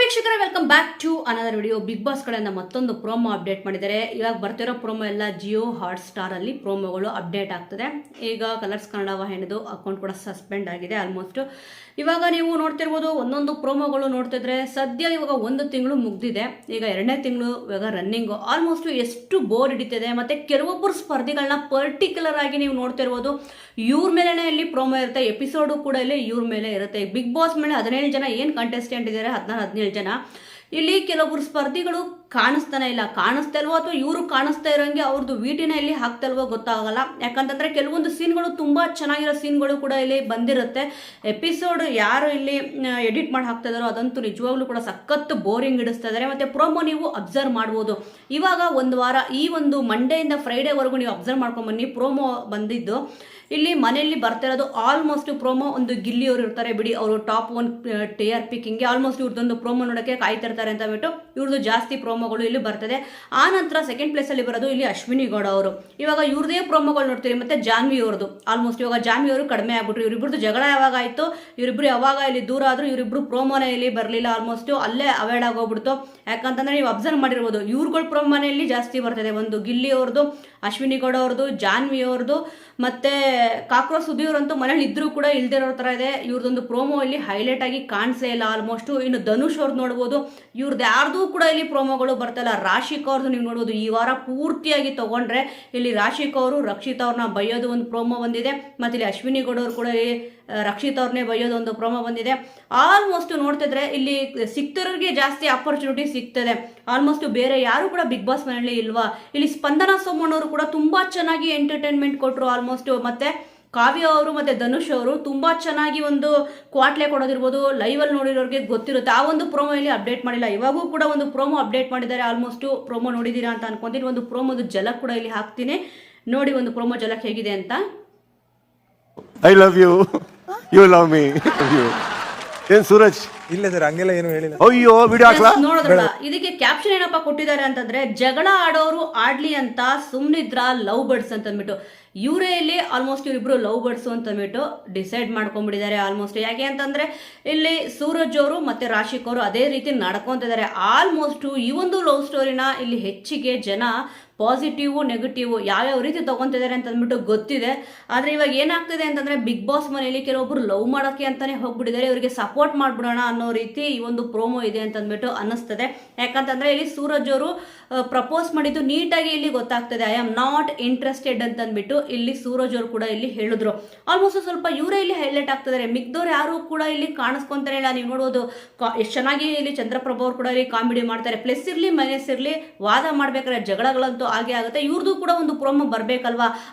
ವೀಕ್ಷಕರೇ, welcome back to another video. Bigg Boss ಕಡೆಯಿಂದ ಮತ್ತೊಂದು ಪ್ರೋಮೋ ಅಪ್ಡೇಟ್ ಮಾಡಿದ್ದಾರೆ. ಇವಾಗ ಬರ್ತಿರೋ ಪ್ರೋಮೋ ಎಲ್ಲ ಜಿಯೋ ಹಾಟ್ ಸ್ಟಾರ್ ಅಲ್ಲಿ ಪ್ರೋಮೋಗಳು ಅಪ್ಡೇಟ್ ಆಗ್ತದೆ. ಈಗ ಕಲರ್ಸ್ ಕನ್ನಡ ವಾಹಿನಿದು ಅಕೌಂಟ್ ಕೂಡ ಸಸ್ಪೆಂಡ್ ಆಗಿದೆ ಆಲ್ಮೋಸ್ಟ್. ಇವಾಗ ನೀವು ನೋಡ್ತಿರ್ಬೋದು, ಒಂದೊಂದು ಪ್ರೋಮೋಗಳು ನೋಡ್ತಿದ್ರೆ ಸದ್ಯ ಇವಾಗ 1 ತಿಂಗಳು ಮುಗ್ದಿದೆ, ಈಗ 2ನೇ ತಿಂಗಳು ಇವಾಗ ರನ್ನಿಂಗು. ಆಲ್ಮೋಸ್ಟ್ ಎಷ್ಟು ಬೋರ್ ಹಿಡಿತಿದೆ. ಮತ್ತೆ ಕೆಲವೊಬ್ಬರು ಸ್ಪರ್ಧಿಗಳನ್ನ ಪರ್ಟಿಕ್ಯುಲರ್ ಆಗಿ ನೀವು ನೋಡ್ತಿರ್ಬೋದು, ಇವ್ರ ಮೇಲೆನೆ ಇಲ್ಲಿ ಪ್ರೋಮೋ ಇರುತ್ತೆ, ಎಪಿಸೋಡು ಕೂಡ ಇಲ್ಲಿ ಇವ್ರ ಮೇಲೆ ಇರುತ್ತೆ. ಬಿಗ್ ಬಾಸ್ ಮೇಲೆ 17 ಜನ ಏನು ಕಂಟೆಸ್ಟೆಂಟ್ ಇದ್ದಾರೆ, 16-17 ಜನ. ಇಲ್ಲಿ ಕೆಲವೊಬ್ರು ಸ್ಪರ್ಧಿಗಳು ಕಾಣಿಸ್ತಾನೆ ಇಲ್ಲ, ಕಾಣಿಸ್ತಾ ಇಲ್ವೋ ಅಥವಾ ಇವರು ಕಾಣಿಸ್ತಾ ಇರೋಂಗೆ ಅವ್ರದ್ದು ವಿಟಿನ ಇಲ್ಲಿ ಹಾಕ್ತಲ್ವೋ ಗೊತ್ತಾಗಲ್ಲ. ಯಾಕಂತಂದ್ರೆ ಕೆಲವೊಂದು ಸೀನ್ಗಳು ತುಂಬಾ ಚೆನ್ನಾಗಿರೋ ಸೀನ್ಗಳು ಕೂಡ ಇಲ್ಲಿ ಬಂದಿರುತ್ತೆ. ಎಪಿಸೋಡ್ ಯಾರು ಇಲ್ಲಿ ಎಡಿಟ್ ಮಾಡಿ ಹಾಕ್ತಾ ಇದಾರೋ ಅದಂತೂ ನಿಜವಾಗ್ಲೂ ಕೂಡ ಸಖತ್ ಬೋರಿಂಗ್ ಹಿಡಿಸ್ತಾ ಇದ್ದಾರೆ. ಮತ್ತೆ ಪ್ರೋಮೋ ನೀವು ಅಬ್ಸರ್ವ್ ಮಾಡ್ಬೋದು. ಇವಾಗ ಒಂದು ವಾರ, ಈ ಒಂದು ಮಂಡೆಯಿಂದ ಫ್ರೈಡೇವರೆಗೂ ನೀವು ಅಬ್ಸರ್ವ್ ಮಾಡ್ಕೊಂಡ್ ಬನ್ನಿ. ಪ್ರೋಮೋ ಬಂದಿದ್ದು ಇಲ್ಲಿ ಮನೆಯಲ್ಲಿ ಬರ್ತಾ ಇರೋದು ಆಲ್ಮೋಸ್ಟ್ ಪ್ರೋಮೋ ಒಂದು ಗಿಲ್ಲಿಯವರು ಇರ್ತಾರೆ ಬಿಡಿ, ಅವರು ಟಾಪ್ 1 TRP ಕಿಂಗ್ಗೆ. ಆಲ್ಮೋಸ್ಟ್ ಇವ್ರದ್ದೊಂದು ಪ್ರೋಮೋ ನೋಡೋಕ್ಕೆ ಕಾಯ್ತಿರ್ತಾರೆ ಅಂತ ಬಿಟ್ಟು ಇವ್ರದ್ದು ಜಾಸ್ತಿ ಪ್ರೋಮೋಗಳು ಇಲ್ಲಿ ಬರ್ತದೆ. ಆ ನಂತರ ಸೆಕೆಂಡ್ ಪ್ಲೇಸ್ ಅಲ್ಲಿ ಬರೋದು ಇಲ್ಲಿ ಅಶ್ವಿನಿ ಗೌಡ ಅವರು. ಇವಾಗ ಇವ್ರದೇ ಪ್ರೋಮೋಗಳು ನೋಡ್ತೀರಿ. ಮತ್ತೆ ಜಾನ್ವಿ ಅವ್ರದ್ದು ಆಲ್ಮೋಸ್ಟ್ ಇವಾಗ ಜಾನ್ವಿ ಅವರು ಕಡಿಮೆ ಆಗ್ಬಿಟ್ರು. ಇವರಿಬ್ರದ್ದು ಜಗಳ ಯಾವಾಗ ಆಯ್ತು, ಇವರಿಬ್ರು ಯಾವಾಗ ಇಲ್ಲಿ ದೂರ ಆದ್ರೂ ಇವರಿಬ್ರು ಪ್ರೋಮೋನೇ ಇಲ್ಲಿ ಬರಲಿಲ್ಲ. ಆಲ್ಮೋಸ್ಟ್ ಅಲ್ಲೇ ಅವಾಯ್ಡ್ ಆಗೋಗ್ಬಿಡ್ತು. ಯಾಕಂತಂದ್ರೆ ನೀವು ಅಬ್ಸರ್ವ್ ಮಾಡಿರ್ಬೋದು, ಇವ್ರುಗಳ ಪ್ರೋಮೋನೇ ಇಲ್ಲಿ ಜಾಸ್ತಿ ಬರ್ತದೆ. ಒಂದು ಗಿಲ್ಲಿ ಅವ್ರದ್ದು, ಅಶ್ವಿನಿ ಗೌಡ ಅವ್ರದ್ದು, ಜಾನ್ವಿ ಅವ್ರದ್ದು, ಮತ್ತೆ ಕಾಕ್ರೋಚ್ ಸುದೀವ್ರಂತೂ ಮನೇಲಿ ಇದ್ರೂ ಕೂಡ ಇಲ್ದಿರೋ ತರ ಇದೆ. ಇವ್ರದೊಂದು ಪ್ರೋಮೋ ಇಲ್ಲಿ ಹೈಲೈಟ್ ಆಗಿ ಕಾಣಿಸೇ ಇಲ್ಲ ಆಲ್ಮೋಸ್ಟ್. ಇನ್ನು ಧನುಷ್ ಅವ್ರದ್ದು ನೋಡ್ಬೋದು, ಇವ್ರದ್ದು ಯಾರ್ದು ಕೂಡ ಇಲ್ಲಿ ಪ್ರೋಮೋಗಳು ಬರ್ತಾಯಿಲ್ಲ. ರಾಶಿಕ್ ಅವ್ರದ್ದು ನೀವು ನೋಡ್ಬೋದು, ಈ ವಾರ ಪೂರ್ತಿಯಾಗಿ ತಗೊಂಡ್ರೆ ಇಲ್ಲಿ ರಾಶಿಕ್ ಅವರು ರಕ್ಷಿತ್ ಅವ್ರನ್ನ ಬೈಯೋದು ಒಂದು ಪ್ರೋಮೋ ಬಂದಿದೆ. ಮತ್ತೆ ಇಲ್ಲಿ ಅಶ್ವಿನಿ ಗೌಡ ಅವರು ಕೂಡ ರಕ್ಷಿತ್ ಅವ್ರನ್ನೇ ಬೈಯೋದು ಒಂದು ಪ್ರೋಮೋ ಬಂದಿದೆ. ಆಲ್ಮೋಸ್ಟ್ ನೋಡ್ತಿದ್ರೆ ಇಲ್ಲಿ ಸಿಕ್ತಿರೋರಿಗೆ ಜಾಸ್ತಿ ಆಪರ್ಚುನಿಟಿ ಸಿಗ್ತದೆ. ಆಲ್ಮೋಸ್ಟ್ ಬೇರೆ ಯಾರು ಕೂಡ ಬಿಗ್ ಬಾಸ್ ಮನೆಯಲ್ಲಿ ಇಲ್ವಾ. ಇಲ್ಲಿ ಸ್ಪಂದನಾ ಸೋಮಣ್ಣವರು ಕೂಡ ತುಂಬಾ ಚೆನ್ನಾಗಿ ಎಂಟರ್ಟೈನ್ಮೆಂಟ್ ಕೊಟ್ಟರು ಆಲ್ಮೋಸ್ಟ್. ಮತ್ತೆ ಕಾವ್ಯ ಅವರು ಮತ್ತೆ ಧನುಷ್ ಅವರು ತುಂಬಾ ಚೆನ್ನಾಗಿ ಒಂದು ಕ್ವಾಟ್ಲೆ ಕೊಡೋದಿರ್ಬೋದು, ಲೈವ್ ಅಲ್ಲಿ ನೋಡಿರೋರಿಗೆ ಗೊತ್ತಿರುತ್ತೆ. ಆ ಒಂದು ಪ್ರೋಮೋ ಇಲ್ಲಿ ಅಪ್ಡೇಟ್ ಮಾಡಿಲ್ಲ. ಇವಾಗೂ ಕೂಡ ಒಂದು ಪ್ರೋಮೋ ಅಪ್ಡೇಟ್ ಮಾಡಿದ್ದಾರೆ. ಆಲ್ಮೋಸ್ಟ್ ಪ್ರೋಮೋ ನೋಡಿದೀರಾ ಅಂತ ಅನ್ಕೊಂತೀನಿ. ಒಂದು ಪ್ರೋಮೋದು ಜಲಕ್ ಕೂಡ ಇಲ್ಲಿ ಹಾಕ್ತೀನಿ ನೋಡಿ, ಒಂದು ಪ್ರೋಮೋ ಜಲಕ್ ಹೇಗಿದೆ ಅಂತ. I love you, you love me. ಏನ್ ಸೂರಜ್? ಇಲ್ಲ ಸರ್, ಹಂಗೆಲ್ಲ ಏನು ಹೇಳಿಲ್ಲ. ಅಯ್ಯೋ ವಿಡಿಯೋ ಹಾಕ್ಲಾ? ನೋಡಿದ್ರಲ್ಲ, ಇದಕ್ಕೆ ಕ್ಯಾಪ್ಷನ್ ಏನಪ್ಪಾ ಕೊಟ್ಟಿದ್ದಾರೆ ಅಂತಂದ್ರೆ, ಜಗಳ ಆಡೋರು ಆಡ್ಲಿ ಅಂತ ಸುಮ್ನಿದ್ರ ಲವ್ ಬರ್ಡ್ಸ್ ಅಂತ ಅಂದ್ಬಿಟ್ಟು ಇವರೇ ಇಲ್ಲಿ ಆಲ್ಮೋಸ್ಟ್ ಇವರಿಬ್ರು ಲವ್ ಬರ್ಡ್ಸ್ ಅಂತ ಅಂದ್ಬಿಟ್ಟು ಡಿಸೈಡ್ ಮಾಡ್ಕೊಂಡ್ಬಿಟ್ಟಿದ್ದಾರೆ ಆಲ್ಮೋಸ್ಟ್. ಯಾಕೆ ಅಂತಂದ್ರೆ ಇಲ್ಲಿ ಸೂರಜ್ ಅವರು ಮತ್ತೆ ರಾಶಿಕ್ ಅವರು ಅದೇ ರೀತಿ ನಡ್ಕೊಂತಿದ್ದಾರೆ. ಆಲ್ಮೋಸ್ಟ್ ಈ ಒಂದು ಲವ್ ಸ್ಟೋರಿನ ಇಲ್ಲಿ ಹೆಚ್ಚಿಗೆ ಜನ ಪಾಸಿಟಿವ್ ನೆಗೆಟಿವ್ ಯಾವ್ಯಾವ ರೀತಿ ತಗೊಂತಿದ್ದಾರೆ ಅಂತ ಅಂದ್ಬಿಟ್ಟು ಗೊತ್ತಿದೆ. ಆದರೆ ಇವಾಗ ಏನಾಗ್ತಿದೆ ಅಂತಂದ್ರೆ, ಬಿಗ್ ಬಾಸ್ ಮನೆಯಲ್ಲಿ ಕೆಲವೊಬ್ರು ಲವ್ ಮಾಡೋಕ್ಕೆ ಅಂತಾನೆ ಹೋಗ್ಬಿಟ್ಟಿದ್ದಾರೆ. ಇವರಿಗೆ ಸಪೋರ್ಟ್ ಮಾಡ್ಬಿಡೋಣ ಅನ್ನೋ ರೀತಿ ಈ ಒಂದು ಪ್ರೋಮೋ ಇದೆ ಅಂತ ಅಂದ್ಬಿಟ್ಟು ಅನ್ನಿಸ್ತದೆ. ಯಾಕಂತಂದ್ರೆ ಇಲ್ಲಿ ಸೂರಜ್ ಅವರು ಪ್ರಪೋಸ್ ಮಾಡಿದ್ದು ನೀಟಾಗಿ ಇಲ್ಲಿ ಗೊತ್ತಾಗ್ತದೆ. ಐ ಆಮ್ ನಾಟ್ ಇಂಟ್ರೆಸ್ಟೆಡ್ ಅಂತ ಅಂದ್ಬಿಟ್ಟು ಇಲ್ಲಿ ಸೂರಜ್ ಅವರು ಕೂಡ ಇಲ್ಲಿ ಹೇಳಿದ್ರು. ಆಲ್ಮೋಸ್ಟ್ ಸ್ವಲ್ಪ ಇವರೇ ಇಲ್ಲಿ ಹೈಲೈಟ್ ಆಗ್ತಿದ್ದಾರೆ. ಮಿಗ್ದವ್ರು ಯಾರು ಕೂಡ ಇಲ್ಲಿ ಕಾಣಿಸ್ಕೊಂತಾರೆ ಇಲ್ಲ. ನೀವು ನೋಡ್ಬೋದು ಎಷ್ಟು ಚೆನ್ನಾಗಿ ಇಲ್ಲಿ ಚಂದ್ರಪ್ರಭಾ ಅವರು ಕೂಡ ಇಲ್ಲಿ ಕಾಮಿಡಿ ಮಾಡ್ತಾರೆ. ಪ್ಲಸ್ ಇರ್ಲಿ ಮೈನಸ್ ಇರ್ಲಿ, ವಾದ ಮಾಡ್ಬೇಕಾದ್ರೆ ಜಗಳಗಳಂತೂ ಹಾಗೆ ಆಗುತ್ತೆ. ಇವ್ರದ್ದು ಕೂಡ ಒಂದು ಪ್ರೋಮೋ ಬರ್ಬೇಕಲ್ವಾ,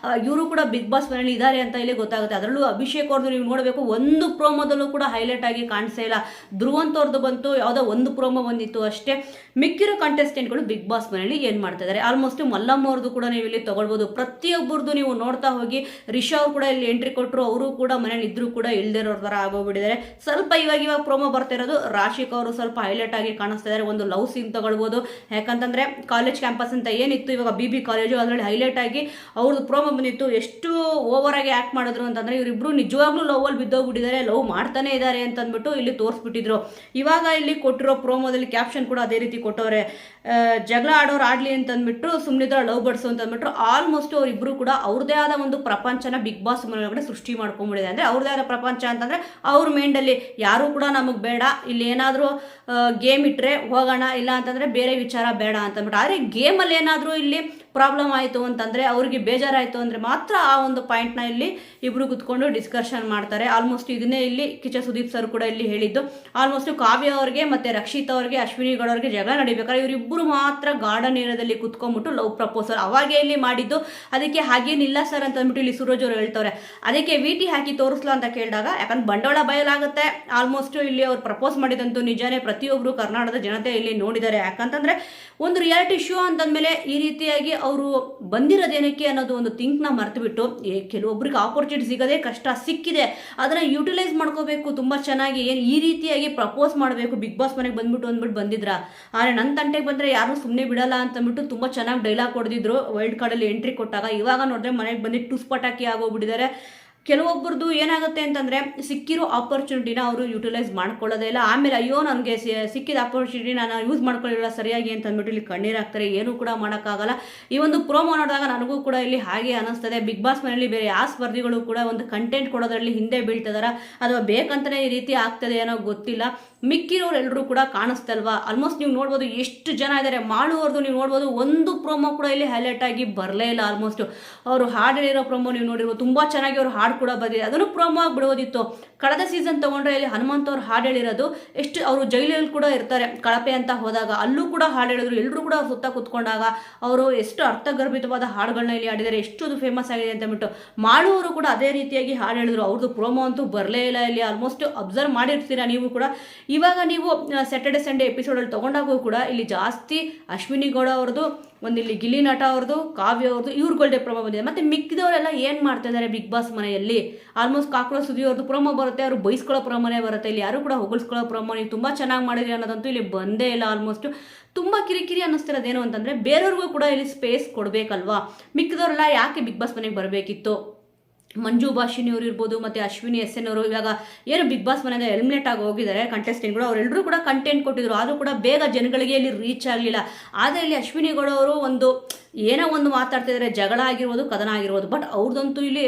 ಇವರು ಕೂಡ ಬಿಗ್ ಬಾಸ್ ಮನೆಯಲ್ಲಿ ಇದ್ದಾರೆ ಅಂತ ಇಲ್ಲಿ ಗೊತ್ತಾಗುತ್ತೆ. ಅದರಲ್ಲೂ ಅಭಿಷೇಕ್ ಅವ್ರದ್ದು ನೀವು ನೋಡಬೇಕು, ಒಂದು ಪ್ರೋಮೋದಲ್ಲೂ ಕೂಡ ಹೈಲೈಟ್ ಆಗಿ ಕಾಣಿಸೇ ಇಲ್ಲ. ಧ್ರುವಂತ್ ಅವ್ರದ್ದು ಬಂತು, ಯಾವುದೋ ಒಂದು ಪ್ರೋಮೋ ಬಂದಿತ್ತು ಅಷ್ಟೇ. ಮಿಕ್ಕಿರೋ ಕಂಟೆಸ್ಟೆಂಟ್ಗಳು ಬಿಗ್ ಬಾಸ್ ಮನೆಯಲ್ಲಿ ಏನ್ ಮಾಡ್ತಾ ಇದ್ದಾರೆ. ಆಲ್ಮೋಸ್ಟ್ ಮಲ್ಲಮ್ಮ ಅವ್ರದ್ದು ಕೂಡ ನೀವು ಇಲ್ಲಿ ತಗೊಳ್ಬಹುದು. ಪ್ರತಿಯೊಬ್ಬರದ್ದು ನೀವು ನೋಡ್ತಾ ಹೋಗಿ, ರಿಷಾ ಅವ್ರು ಕೂಡ ಇಲ್ಲಿ ಎಂಟ್ರಿ ಕೊಟ್ಟರು, ಅವರು ಕೂಡ ಮನೇಲಿ ಇದ್ರು ಕೂಡ ಇಲ್ದಿರೋ ತರ ಆಗೋಗ್ಬಿಟ್ಟಿದ್ದಾರೆ. ಸ್ವಲ್ಪ ಇವಾಗ ಪ್ರೋಮೋ ಬರ್ತಾ ಇರೋದು ರಾಶಿಕ್ ಅವರು ಸ್ವಲ್ಪ ಹೈಲೈಟ್ ಆಗಿ ಕಾಣಿಸ್ತಾ ಇದ್ದಾರೆ. ಒಂದು ಲವ್ ಸೀನ್ ತಗೊಳ್ಬಹುದು. ಯಾಕಂತಂದ್ರೆ ಕಾಲೇಜ್ ಕ್ಯಾಂಪಸ್ ಅಂತ ಏನಿತ್ತು, ಇವಾಗ BB ಕಾಲೇಜು, ಅದರಲ್ಲಿ ಹೈಲೈಟ್ ಆಗಿ ಅವ್ರದ್ದು ಪ್ರೋಮೋ ಬಂದಿತ್ತು. ಎಷ್ಟು ಓವರ್ ಆಗಿ ಆಕ್ಟ್ ಮಾಡಿದ್ರು ಅಂತಂದ್ರೆ, ಇವರಿಬ್ರು ನಿಜವಾಗ್ಲೂ ಲವ್ ಅಲ್ಲಿ ಬಿದ್ದೋಗ್ಬಿಟ್ಟಿದ್ದಾರೆ, ಲವ್ ಮಾಡ್ತಾನೆ ಇದ್ದಾರೆ ಅಂತ ಅಂದ್ಬಿಟ್ಟು ಇಲ್ಲಿ ತೋರಿಸ್ಬಿಟ್ಟಿದ್ರು. ಇವಾಗ ಇಲ್ಲಿ ಕೊಟ್ಟಿರೋ ಪ್ರೋಮೋದಲ್ಲಿ ಕ್ಯಾಪ್ಷನ್ ಕೂಡ ಅದೇ ರೀತಿ ಕೊಟ್ಟವ್ರೆ, ಜಗಳ ಆಡೋರು ಆಡ್ಲಿ ಅಂತ ಅಂದ್ಬಿಟ್ಟು ಸುಮ್ನಿದ್ರ ಲವ್ ಬಡ್ಸು ಅಂತ ಅಂದ್ಬಿಟ್ಟು. ಆಲ್ಮೋಸ್ಟ್ ಅವರಿಬ್ರು ಕೂಡ ಅವ್ರದೇ ಆದ ಒಂದು ಪ್ರಪಂಚನ ಬಿಗ್ ಬಾಸ್ ಮನೆಯೊಳಗಡೆ ಸೃಷ್ಟಿ ಮಾಡ್ಕೊಂಡ್ಬಿಟ್ಟಿದೆ. ಅಂದ್ರೆ ಅವ್ರದೇ ಆದ ಪ್ರಪಂಚ ಅಂತಂದ್ರೆ ಅವ್ರ ಮೈಂಡಲ್ಲಿ ಯಾರು ಕೂಡ ನಮಗೆ ಬೇಡ, ಇಲ್ಲಿ ಏನಾದರೂ ಗೇಮ್ ಇಟ್ಟರೆ ಹೋಗೋಣ, ಇಲ್ಲ ಅಂತಂದ್ರೆ ಬೇರೆ ವಿಚಾರ ಬೇಡ ಅಂತ ಅಂದ್ಬಿಟ್ಟು. ಆದರೆ ಗೇಮಲ್ಲಿ ಏನಾದರೂ ಇಲ್ಲಿ ಪ್ರಾಬ್ಲಮ್ ಆಯಿತು ಅಂತಂದರೆ, ಅವ್ರಿಗೆ ಬೇಜಾರಾಯಿತು ಅಂದರೆ ಮಾತ್ರ ಆ ಒಂದು ಪಾಯಿಂಟ್ನ ಇಲ್ಲಿ ಇಬ್ಬರು ಕುತ್ಕೊಂಡು ಡಿಸ್ಕಷನ್ ಮಾಡ್ತಾರೆ. ಆಲ್ಮೋಸ್ಟ್ ಇದನ್ನೇ ಇಲ್ಲಿ ಕಿಚ್ಚ ಸುದೀಪ್ ಸರ್ ಕೂಡ ಇಲ್ಲಿ ಹೇಳಿದ್ದು. ಆಲ್ಮೋಸ್ಟ್ ಕಾವ್ಯ ಅವ್ರಿಗೆ ಮತ್ತು ರಕ್ಷಿತ್ ಅವ್ರಿಗೆ, ಅಶ್ವಿನಿ ಗೌಡ ಅವ್ರಿಗೆ ಜಗಳ ನಡಿಬೇಕಾದ್ರೆ ಇವರಿಬ್ಬರು ಮಾತ್ರ ಗಾರ್ಡನ್ ಏರಿಯಾದಲ್ಲಿ ಕುತ್ಕೊಂಡ್ಬಿಟ್ಟು ಲವ್ ಪ್ರಪೋಸಲ್ ಅವಾಗೇ ಇಲ್ಲಿ ಮಾಡಿದ್ದು. ಅದಕ್ಕೆ ಹಾಗೇನಿಲ್ಲ ಸರ್ ಅಂತ ಅಂದ್ಬಿಟ್ಟು ಇಲ್ಲಿ ಸೂರಜ್ ಅವರು ಹೇಳ್ತವ್ರೆ. ಅದಕ್ಕೆ VT ಹಾಕಿ ತೋರಿಸ್ಲಾ ಅಂತ ಕೇಳಿದಾಗ, ಯಾಕಂದ್ರೆ ಬಂಡವಾಳ ಬಯಲಾಗುತ್ತೆ. ಆಲ್ಮೋಸ್ಟ್ ಇಲ್ಲಿ ಅವ್ರು ಪ್ರಪೋಸ್ ಮಾಡಿದಂತೂ ನಿಜಾನೇ, ಪ್ರತಿಯೊಬ್ಬರು ಕರ್ನಾಟಕದ ಜನತೆ ಇಲ್ಲಿ ನೋಡಿದ್ದಾರೆ. ಯಾಕಂತಂದ್ರೆ ಒಂದು ರಿಯಾಲಿಟಿ ಶೋ ಅಂತಂದ್ಮೇಲೆ ಈ ರೀತಿಯಾಗಿ ಅವರು ಬಂದಿರೋದೇನಕ್ಕೆ ಅನ್ನೋದು ಒಂದು ಥಿಂಕ್ನ ಮರೆತುಬಿಟ್ಟು, ಕೆಲವೊಬ್ರಿಗೆ ಆಪರ್ಚುನಿಟಿ ಸಿಗೋದೇ ಕಷ್ಟ, ಸಿಕ್ಕಿದೆ ಅದನ್ನ ಯೂಟಿಲೈಸ್ ಮಾಡ್ಕೋಬೇಕು ತುಂಬ ಚೆನ್ನಾಗಿ. ಏನು ಈ ರೀತಿಯಾಗಿ ಪ್ರಪೋಸ್ ಮಾಡಬೇಕು, ಬಿಗ್ ಬಾಸ್ ಮನೆಗೆ ಬಂದ್ಬಿಟ್ಟು ಅಂದ್ಬಿಟ್ಟು ಬಂದಿದ್ರ. ಆದರೆ ನನ್ನ ತಂಟೆಗೆ ಬಂದರೆ ಯಾರು ಸುಮ್ಮನೆ ಬಿಡಲ್ಲ ಅಂತಂದ್ಬಿಟ್ಟು ತುಂಬ ಚೆನ್ನಾಗಿ ಡೈಲಾಗ್ ಕೊಡ್ದಿದ್ರು ವೈಲ್ಡ್ ಕಾರ್ಡಲ್ಲಿ ಎಂಟ್ರಿ ಕೊಟ್ಟಾಗ. ಇವಾಗ ನೋಡಿದ್ರೆ ಮನೆಗೆ ಬಂದು ಟುಸ್ ಪಟಾಕಿ ಆಗೋಗ್ಬಿಟ್ಟಿದ್ದಾರೆ. ಕೆಲವೊಬ್ಬರದು ಏನಾಗುತ್ತೆ ಅಂತಂದರೆ ಸಿಕ್ಕಿರೋ ಆಪರ್ಚುನಿಟಿನ ಅವರು ಯೂಟಿಲೈಸ್ ಮಾಡ್ಕೊಳ್ಳೋದೇ ಇಲ್ಲ. ಆಮೇಲೆ ಅಯ್ಯೋ ನನಗೆ ಸಿಕ್ಕಿದ ಆಪರ್ಚುನಿಟಿ ನಾನು ಯೂಸ್ ಮಾಡ್ಕೊಳ್ಳಿಲ್ಲ ಸರಿಯಾಗಿ ಅಂತ ಅಂದ್ಬಿಟ್ಟು ಇಲ್ಲಿ ಕಣ್ಣೀರು ಹಾಕ್ತಾರೆ. ಏನೂ ಕೂಡ ಮಾಡೋಕ್ಕಾಗಲ್ಲ. ಈ ಒಂದು ಪ್ರೋಮೋ ನೋಡಿದಾಗ ನನಗೂ ಕೂಡ ಇಲ್ಲಿ ಹಾಗೆ ಅನ್ನಿಸ್ತದೆ. ಬಿಗ್ ಬಾಸ್ ಮನೆಯಲ್ಲಿ ಬೇರೆ ಯಾವ ಸ್ಪರ್ಧಿಗಳು ಕೂಡ ಒಂದು ಕಂಟೆಂಟ್ ಕೊಡೋದ್ರಲ್ಲಿ ಹಿಂದೆ ಬೀಳ್ತಿದಾರ ಅಥವಾ ಬೇಕಂತಲೇ ಈ ರೀತಿ ಆಗ್ತದೆ ಏನೋ ಗೊತ್ತಿಲ್ಲ. ಮಿಕ್ಕಿರೋರೆಲ್ಲರೂ ಕೂಡ ಕಾಣಿಸ್ತಲ್ವಾ. ಆಲ್ಮೋಸ್ಟ್ ನೀವು ನೋಡ್ಬೋದು ಎಷ್ಟು ಜನ ಇದ್ದಾರೆ. ಮಾಡುವವ್ರದ್ದು ನೀವು ನೋಡ್ಬೋದು ಒಂದು ಪ್ರೋಮೋ ಕೂಡ ಇಲ್ಲಿ ಹೈಲೈಟ್ ಆಗಿ ಬರಲೇ ಇಲ್ಲ. ಆಲ್ಮೋಸ್ಟ್ ಅವರು ಹಾಡು ಹೇಳಿರೋ ಪ್ರೋಮೋ ನೀವು ನೋಡಿರ್ಬೋದು, ತುಂಬ ಚೆನ್ನಾಗಿ ಅವರು ಹಾಡು ಕೂಡ ಬಂದಿದೆ. ಅದನ್ನು ಪ್ರೋಮೋ ಆಗಿ ಬಿಡೋದಿತ್ತು. ಕಳೆದ ಸೀಸನ್ ತೊಗೊಂಡ್ರೆ ಇಲ್ಲಿ ಹನುಮಂತ್ ಅವ್ರು ಹಾಡು ಹೇಳಿರೋದು ಎಷ್ಟು, ಅವರು ಜೈಲಲ್ಲಿ ಕೂಡ ಇರ್ತಾರೆ ಕಳಪೆ ಅಂತ ಹೋದಾಗ ಅಲ್ಲೂ ಕೂಡ ಹಾಡು ಹೇಳಿದ್ರು. ಎಲ್ಲರೂ ಕೂಡ ಅವ್ರು ಸುತ್ತ ಕೂತ್ಕೊಂಡಾಗ ಅವರು ಎಷ್ಟು ಅರ್ಥಗರ್ಭಿತವಾದ ಹಾಡುಗಳನ್ನ ಇಲ್ಲಿ ಹಾಡಿದ್ದಾರೆ, ಎಷ್ಟು ಅದು ಫೇಮಸ್ ಆಗಿದೆ ಅಂತ ಬಿಟ್ಟು ಮಾಡುವವರು ಕೂಡ ಅದೇ ರೀತಿಯಾಗಿ ಹಾಡು ಹೇಳಿದ್ರು. ಅವ್ರದ್ದು ಪ್ರೋಮೋ ಅಂತೂ ಬರಲೇ ಇಲ್ಲ ಇಲ್ಲಿ. ಆಲ್ಮೋಸ್ಟ್ ಅಬ್ಸರ್ವ್ ಮಾಡಿರ್ತೀರಾ ನೀವು ಕೂಡ. ಇವಾಗ ನೀವು ಸ್ಯಾಟರ್ಡೆ ಸಂಡೇ ಎಪಿಸೋಡಲ್ಲಿ ತೊಗೊಂಡಾಗೂ ಕೂಡ ಇಲ್ಲಿ ಜಾಸ್ತಿ ಅಶ್ವಿನಿ ಗೌಡ ಅವ್ರದ್ದು, ಒಂದು ಇಲ್ಲಿ ಗಿಲ್ಲಿ ನಟ ಅವ್ರದ್ದು, ಕಾವ್ಯ ಅವ್ರದ್ದು, ಇವ್ರುಗಳ್ದೇ ಪ್ರೋಮೋ ಬಂದಿದೆ. ಮತ್ತು ಮಿಕ್ಕಿದವರೆಲ್ಲ ಏನು ಮಾಡ್ತಾ ಇದ್ದಾರೆ ಬಿಗ್ ಬಾಸ್ ಮನೆಯಲ್ಲಿ? ಆಲ್ಮೋಸ್ಟ್ ಕಾಕ್ರೋಚ್ ಸುದ್ದಿ ಅವ್ರದ್ದು ಪ್ರೋಮೋ ಬರುತ್ತೆ, ಅವರು ಬೈಸ್ಕೊಳ್ಳೋ ಪ್ರೋಮೋನೇ ಬರುತ್ತೆ. ಇಲ್ಲಿ ಯಾರು ಕೂಡ ಹೊಗಳ್ಸ್ಕೊಳ್ಳೋ ಪ್ರೋಮೋ ನೀವು ತುಂಬ ಚೆನ್ನಾಗಿ ಮಾಡಿದ್ರಿ ಅನ್ನೋದಂತೂ ಇಲ್ಲಿ ಬಂದೇ ಇಲ್ಲ. ಆಲ್ಮೋಸ್ಟ್ ತುಂಬ ಕಿರಿಕಿರಿ ಅನ್ನಿಸ್ತಿರೋದೇನು ಅಂತಂದರೆ ಬೇರೆಯವ್ರಿಗೂ ಕೂಡ ಇಲ್ಲಿ ಸ್ಪೇಸ್ ಕೊಡಬೇಕಲ್ವಾ. ಮಿಕ್ಕಿದವರೆಲ್ಲ ಯಾಕೆ ಬಿಗ್ ಬಾಸ್ ಮನೆಗೆ ಬರಬೇಕಿತ್ತು? ಮಂಜು ಭಾಷಿನಿ ಅವರು ಇರ್ಬೋದು, ಮತ್ತು ಅಶ್ವಿನಿ SN ಅವರು ಇವಾಗ ಏನು ಬಿಗ್ ಬಾಸ್ ಮನೆಯಿಂದ ಎಲಿಮಿನೇಟ್ ಆಗಿ ಹೋಗಿದ್ದಾರೆ ಕಂಟೆಸ್ಟೆಂಟ್ಗಳು. ಅವರೆಲ್ಲರೂ ಕೂಡ ಕಂಟೆಂಟ್ ಕೊಟ್ಟಿದ್ರು, ಆದರೂ ಕೂಡ ಬೇಗ ಜನಗಳಿಗೆ ಇಲ್ಲಿ ರೀಚ್ ಆಗಲಿಲ್ಲ. ಆದರೆ ಇಲ್ಲಿ ಅಶ್ವಿನಿ ಗೌಡ ಅವರು ಒಂದು ಏನೋ ಒಂದು ಮಾತಾಡ್ತಿದ್ದಾರೆ, ಜಗಳ ಆಗಿರ್ಬೋದು, ಕದನ ಆಗಿರ್ಬೋದು. ಬಟ್ ಅವ್ರದ್ದಂತೂ ಇಲ್ಲಿ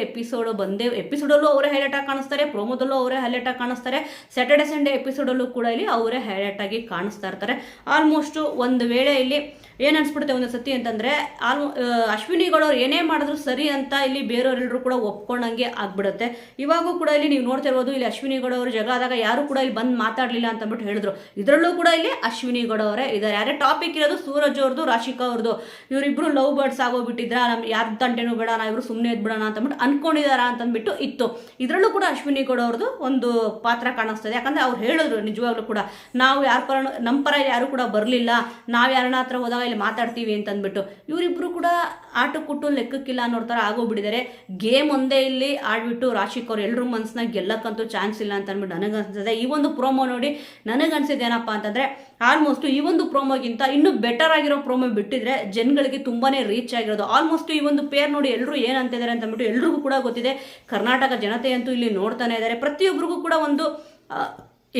ಎಪಿಸೋಡಲ್ಲೂ ಅವರೇ ಹೈಲೈಟ್ ಆಗಿ ಕಾಣಿಸ್ತಾರೆ, ಪ್ರೋಮೋದಲ್ಲೂ ಅವರೇ ಹೈಲೈಟ್ ಆಗಿ ಕಾಣಿಸ್ತಾರೆ, ಸ್ಯಾಟರ್ಡೆ ಸಂಡೇ ಎಪಿಸೋಡಲ್ಲೂ ಕೂಡ ಇಲ್ಲಿ ಅವರೇ ಹೈಲೈಟ್ ಆಗಿ ಕಾಣಿಸ್ತಾ ಇರ್ತಾರೆ. ಆಲ್ಮೋಸ್ಟು ಒಂದು ವೇಳೆ ಇಲ್ಲಿ ಏನು ಅನ್ಸ್ಬಿಡುತ್ತೆ ಒಂದು ಸತಿ ಅಂತಂದರೆ ಅಶ್ವಿನಿ ಗೌಡ ಅವ್ರು ಏನೇ ಮಾಡಿದ್ರು ಸರಿ ಅಂತ ಇಲ್ಲಿ ಬೇರೆಯವರೆಲ್ಲರೂ ಕೂಡ ಒಪ್ಕೊಂಡಂಗೆ ಆಗ್ಬಿಡುತ್ತೆ. ಇವಾಗೂ ಕೂಡ ಇಲ್ಲಿ ನೀವು ನೋಡ್ತಾ ಇರ್ಬೋದು, ಇಲ್ಲಿ ಅಶ್ವಿನಿ ಗೌಡ ಅವರು ಜಗಳ ಆದಾಗ ಯಾರು ಕೂಡ ಇಲ್ಲಿ ಬಂದು ಮಾತಾಡಲಿಲ್ಲ ಅಂತ ಅಂದ್ಬಿಟ್ಟು ಹೇಳಿದ್ರು. ಇದರಲ್ಲೂ ಕೂಡ ಇಲ್ಲಿ ಅಶ್ವಿನಿ ಗೌಡ ಅವರೇ ಇದ್ದಾರೆ. ಯಾರೇ ಟಾಪಿಕ್ ಇರೋದು ಸೂರಜ್ ಅವ್ರದ್ದು, ರಾಶಿಕಾ ಅವ್ರದ್ದು. ಇವರಿಬ್ಬರು ಲವ್ ಬರ್ಡ್ಸ್ ಆಗೋಗ್ಬಿಟ್ಟಿದ್ರ, ನಮ್ಮ ಯಾರ ತಂಟೆನೂ ಬೇಡ, ನಾವಿಬ್ರು ಸುಮ್ಮನೆ ಎದ್ಬಿಡೋಣ ಅಂತಂದ್ಬಿಟ್ಟು ಅನ್ಕೊಂಡಿದಾರ ಅಂತಂದ್ಬಿಟ್ಟು ಇತ್ತು. ಇದರಲ್ಲೂ ಕೂಡ ಅಶ್ವಿನಿ ಗೌಡ ಅವ್ರದ್ದು ಒಂದು ಪಾತ್ರ ಕಾಣಿಸ್ತದೆ. ಯಾಕಂದರೆ ಅವ್ರು ಹೇಳಿದ್ರು ನಿಜವಾಗ್ಲೂ ಕೂಡ, ನಾವು ಯಾರ ಪರ, ನಮ್ಮ ಪರ ಯಾರು ಕೂಡ ಬರಲಿಲ್ಲ, ನಾವು ಯಾರನ್ನ ಹತ್ರ ಹೋದಾಗ ಇಲ್ಲಿ ಮಾತಾಡ್ತೀವಿ ಅಂತಂದ್ಬಿಟ್ಟು. ಇವರಿಬ್ರು ಕೂಡ ಆಟಕ್ಕುಟ್ಟು ಲೆಕ್ಕಕ್ಕಿಲ್ಲ ಅನ್ನೋ ಥರ ಆಗೋಗ್ಬಿಟ್ಟಿದ್ದಾರೆ. ಗೇಮ್ ಒಂದೇ ಇಲ್ಲಿ ಆಡ್ಬಿಟ್ಟು ರಾಶಿಕ್ ಅವ್ರು ಎಲ್ಲರೂ ಮನಸ್ಸನ್ನ ಗೆಲ್ಲಕ್ಕಂತೂ ಚಾನ್ಸ್ ಇಲ್ಲ ಅಂತ ಅಂದ್ಬಿಟ್ಟು ನನಗನ್ಸಿದೆ. ಈ ಒಂದು ಪ್ರೋಮೋ ನೋಡಿ ನನಗನ್ಸಿದ್ದು ಏನಪ್ಪ ಅಂತಂದರೆ ಆಲ್ಮೋಸ್ಟ್ ಈ ಒಂದು ಪ್ರೋಮೋಗಿಂತ ಇನ್ನೂ ಬೆಟರ್ ಆಗಿರೋ ಪ್ರೋಮೋ ಬಿಟ್ಟಿದ್ರೆ ಜನಗಳಿಗೆ ತುಂಬಾ ರೀಚ್ ಆಗಿರೋದು. ಆಲ್ಮೋಸ್ಟ್ ಈ ಒಂದು ಪೇರ್ ನೋಡಿ ಎಲ್ಲರೂ ಏನಂತಿದ್ದಾರೆ ಅಂತ ಅಂದ್ಬಿಟ್ಟು ಎಲ್ರಿಗೂ ಕೂಡ ಗೊತ್ತಿದೆ. ಕರ್ನಾಟಕ ಜನತೆಯಂತೂ ಇಲ್ಲಿ ನೋಡ್ತಾನೆ ಇದ್ದಾರೆ. ಪ್ರತಿಯೊಬ್ಬರಿಗೂ ಕೂಡ ಒಂದು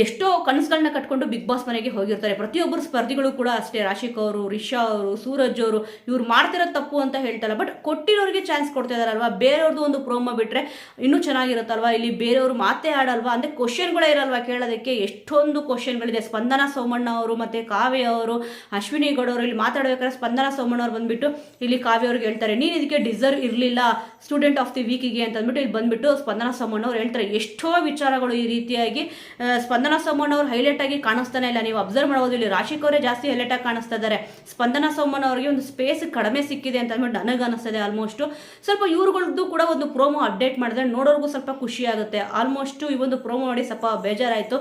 ಎಷ್ಟೋ ಕನಸುಗಳನ್ನ ಕಟ್ಕೊಂಡು ಬಿಗ್ ಬಾಸ್ ಮನೆಗೆ ಹೋಗಿರ್ತಾರೆ. ಪ್ರತಿಯೊಬ್ಬರು ಸ್ಪರ್ಧಿಗಳು ಕೂಡ ಅಷ್ಟೇ. ರಾಶಿಕ್ ಅವರು, ರಿಷಾ ಅವರು, ಸೂರಜ್ ಅವರು, ಇವ್ರು ಮಾಡ್ತಿರೋದು ತಪ್ಪು ಅಂತ ಹೇಳ್ತಾರಲ್ಲ, ಬಟ್ ಕೊಟ್ಟಿರೋರಿಗೆ ಚಾನ್ಸ್ ಕೊಡ್ತಾ ಇದಾರಲ್ವಾ. ಬೇರೆಯವ್ರದ್ದು ಒಂದು ಪ್ರೋಮೋ ಬಿಟ್ಟರೆ ಇನ್ನೂ ಚೆನ್ನಾಗಿರುತ್ತಲ್ವಾ. ಇಲ್ಲಿ ಬೇರೆಯವರು ಮಾತೇ ಆಡಲ್ವಾ, ಅಂದರೆ ಕ್ವಶನ್ಗಳೇ ಇರಲ್ವಾ ಕೇಳೋದಕ್ಕೆ. ಎಷ್ಟೊಂದು ಕ್ವಶನ್ಗಳಿದೆ. ಸ್ಪಂದನಾ ಸೋಮಣ್ಣ ಅವರು ಮತ್ತು ಕಾವ್ಯ ಅವರು, ಅಶ್ವಿನಿ ಗೌಡ ಅವರು ಇಲ್ಲಿ ಮಾತಾಡ್ಬೇಕಾದ್ರೆ ಸ್ಪಂದನಾ ಸೋಮಣ್ಣ ಅವ್ರು ಬಂದುಬಿಟ್ಟು ಇಲ್ಲಿ ಕಾವ್ಯ ಅವ್ರಿಗೆ ಹೇಳ್ತಾರೆ, ನೀನು ಇದಕ್ಕೆ ಡಿಸರ್ವ್ ಇರಲಿಲ್ಲ ಸ್ಟೂಡೆಂಟ್ ಆಫ್ ದಿ ವೀಕಿಗೆ ಅಂತ ಅಂದ್ಬಿಟ್ಟು ಇಲ್ಲಿ ಬಂದುಬಿಟ್ಟು ಸ್ಪಂದನಾ ಸೋಮಣ್ಣ ಅವ್ರು ಹೇಳ್ತಾರೆ. ಎಷ್ಟೋ ವಿಚಾರಗಳು ಈ ರೀತಿಯಾಗಿ ಸ್ಪಂದನಾ ಸೋಮಣ್ಣ ಅವ್ರು ಹೈಲೈಟ್ ಆಗಿ ಕಾಣಿಸ್ತಾನೆ ಇಲ್ಲ. ನೀವು ಅಬ್ಸರ್ವ್ ಮಾಡ್ಬೋದು, ಇಲ್ಲಿ ರಾಶಿಕ್ ಅವರೇ ಜಾಸ್ತಿ ಹೈಲೈಟ್ ಆಗಿ ಕಾಣಿಸ್ತಾ ಇದ್ದಾರೆ. ಸ್ಪಂದನಾ ಸೋಮಣ್ಣ ಅವರಿಗೆ ಒಂದು ಸ್ಪೇಸ್ ಕಡಿಮೆ ಸಿಕ್ಕಿದೆ ಅಂತ ಅಂದ್ಬಿಟ್ಟು ನನಗೆ ಅನಿಸ್ತದೆ. ಆಲ್ಮೋಸ್ಟ್ ಸ್ವಲ್ಪ ಇವ್ರುಗಳದ್ದು ಕೂಡ ಒಂದು ಪ್ರೋಮೋ ಅಪ್ಡೇಟ್ ಮಾಡಿದ್ರೆ ನೋಡೋರ್ಗೂ ಸ್ವಲ್ಪ ಖುಷಿ ಆಗುತ್ತೆ. ಆಲ್ಮೋಸ್ಟ್ ಈ ಒಂದು ಪ್ರೋಮೋ ನೋಡಿ ಸ್ವಲ್ಪ ಬೇಜಾರಾಯಿತು.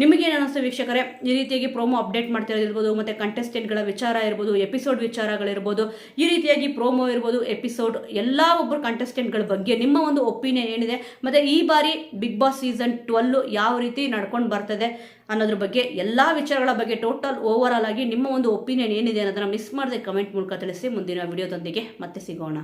ನಿಮಗೇನು ಅನ್ನಿಸ್ತು ವೀಕ್ಷಕರೇ? ಈ ರೀತಿಯಾಗಿ ಪ್ರೋಮೋ ಅಪ್ಡೇಟ್ ಮಾಡ್ತಿರೋದಿರ್ಬೋದು, ಮತ್ತು ಕಂಟೆಸ್ಟೆಂಟ್ಗಳ ವಿಚಾರ ಇರ್ಬೋದು, ಎಪಿಸೋಡ್ ವಿಚಾರಗಳಿರ್ಬೋದು, ಈ ರೀತಿಯಾಗಿ ಪ್ರೋಮೋ ಇರ್ಬೋದು, ಎಪಿಸೋಡ್ ಎಲ್ಲ ಒಬ್ಬರು ಕಂಟೆಸ್ಟೆಂಟ್ಗಳ ಬಗ್ಗೆ ನಿಮ್ಮ ಒಂದು ಒಪಿನಿಯನ್ ಏನಿದೆ, ಮತ್ತು ಈ ಬಾರಿ ಬಿಗ್ ಬಾಸ್ ಸೀಸನ್ 12 ಯಾವ ರೀತಿ ನಡ್ಕೊಂಡು ಬರ್ತದೆ ಅನ್ನೋದ್ರ ಬಗ್ಗೆ, ಎಲ್ಲ ವಿಚಾರಗಳ ಬಗ್ಗೆ ಟೋಟಲ್ ಓವರ್ ಆಲ್ ಆಗಿ ನಿಮ್ಮ ಒಂದು ಒಪಿನಿಯನ್ ಏನಿದೆ ಅನ್ನೋದನ್ನು ಮಿಸ್ ಮಾಡದೆ ಕಮೆಂಟ್ ಮೂಲಕ ತಿಳಿಸಿ. ಮುಂದಿನ ವಿಡಿಯೋದೊಂದಿಗೆ ಮತ್ತೆ ಸಿಗೋಣ.